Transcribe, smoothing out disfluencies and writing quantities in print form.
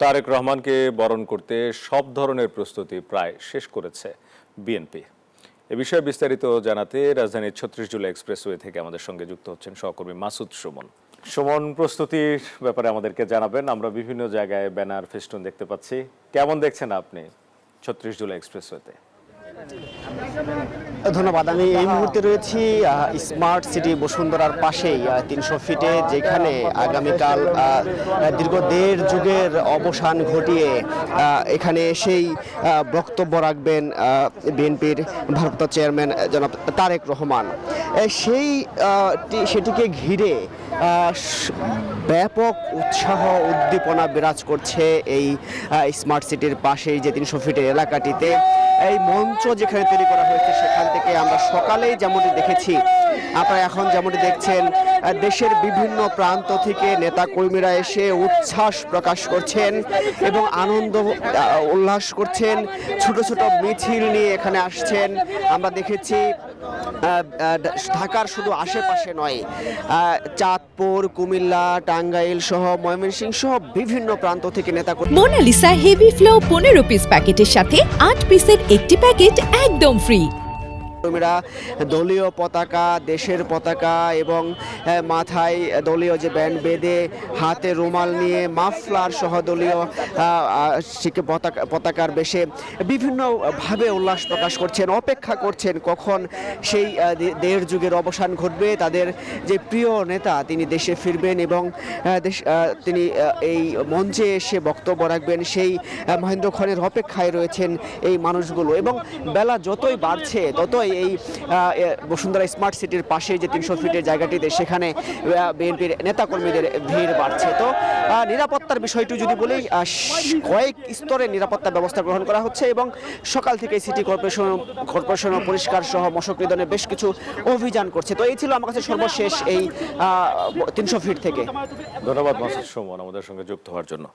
তারেক রহমানকে বরণ করতে সব ধরনের প্রস্তুতি প্রায় শেষ করেছে বিএনপি। এ বিষয়ে বিস্তারিত জানাতে রাজধানীর ৩৬ জুলাই এক্সপ্রেসওয়ে থেকে আমাদের সঙ্গে যুক্ত হচ্ছেন সহকর্মী মাসুদ সুমন। সুমন, প্রস্তুতির ব্যাপারে আমাদেরকে জানাবেন। আমরা বিভিন্ন জায়গায় ব্যানার ফেস্টুন দেখতে পাচ্ছি, কেমন দেখছেন আপনি ৩৬ জুলাই এক্সপ্রেসওয়েতে? ধন্যবাদ। আমি এই মুহূর্তে রয়েছি স্মার্ট সিটি বসুন্ধরার পাশেই ৩০০ ফিটে, যেখানে আগামীকাল দীর্ঘ দেড় যুগের অবসান ঘটিয়ে এখানে এসেই বক্তব্য রাখবেন বিএনপির ভারপ্রাপ্ত চেয়ারম্যান জনাব তারেক রহমান। সেটিকে ঘিরে ব্যাপক উৎসাহ উদ্দীপনা বিরাজ করছে এই স্মার্ট সিটির পাশেই যে ৩০০ ফিটের এলাকাটিতে। এই মঞ্চ যেখানে তৈরি করা হয়েছে সেখান থেকে আমরা সকালেই যেমনটি দেখেছি, আপনারা এখন যেমনটি দেখছেন, দেশের বিভিন্ন প্রান্ত থেকে নেতা কর্মীরা এসে উচ্ছ্বাস প্রকাশ করছেন এবং আনন্দ উল্লাস করছেন। ছোট ছোট মিছিল নিয়ে এখানে আসছেন। আমরা দেখেছি ঢাকার শুধু আশেপাশে নয়, চাঁদপুর, কুমিল্লা, টাঙ্গাইল সহ ময়মনসিংহ সহ বিভিন্ন প্রান্ত থেকে নেতা কর্মী। মোনালিসা হেভি ফ্লো 15 পিস প্যাকেটের সাথে 8 পিসের একটি প্যাকেট একদম ফ্রি। কর্মীরা দলীয় পতাকা, দেশের পতাকা এবং মাথায় দলীয় যে ব্যান্ড বেঁধে, হাতে রুমাল নিয়ে মাফলার সহ দলীয় পতাকার বেশে বিভিন্নভাবে উল্লাস প্রকাশ করছেন, অপেক্ষা করছেন কখন সেই দেড় যুগের অবসান ঘটবে, তাদের যে প্রিয় নেতা তিনি দেশে ফিরবেন এবং তিনি এই মঞ্চে এসে বক্তব্য রাখবেন। সেই মহেন্দ্রক্ষণের অপেক্ষায় রয়েছেন এই মানুষগুলো এবং বেলা যতই বাড়ছে ততই এই বসুন্ধরা স্মার্ট সিটির পাশে যে ৩০০ ফিটের জায়গাটিতে সেখানে বিএনপির নেতাকর্মীদের ভিড় বাড়ছে। তো নিরাপত্তার বিষয়টি যদি বলি, কয়েক স্তরে নিরাপত্তা ব্যবস্থা গ্রহণ করা হচ্ছে এবং সকাল থেকে সিটি কর্পোরেশন পরিষ্কার সহ মশক নিধনে বেশ কিছু অভিযান করছে। তো এই ছিল আমার কাছে সর্বশেষ এই ৩০০ ফিট থেকে। ধন্যবাদ মাসুদ সুমন আমাদের সঙ্গে যুক্ত হওয়ার জন্য।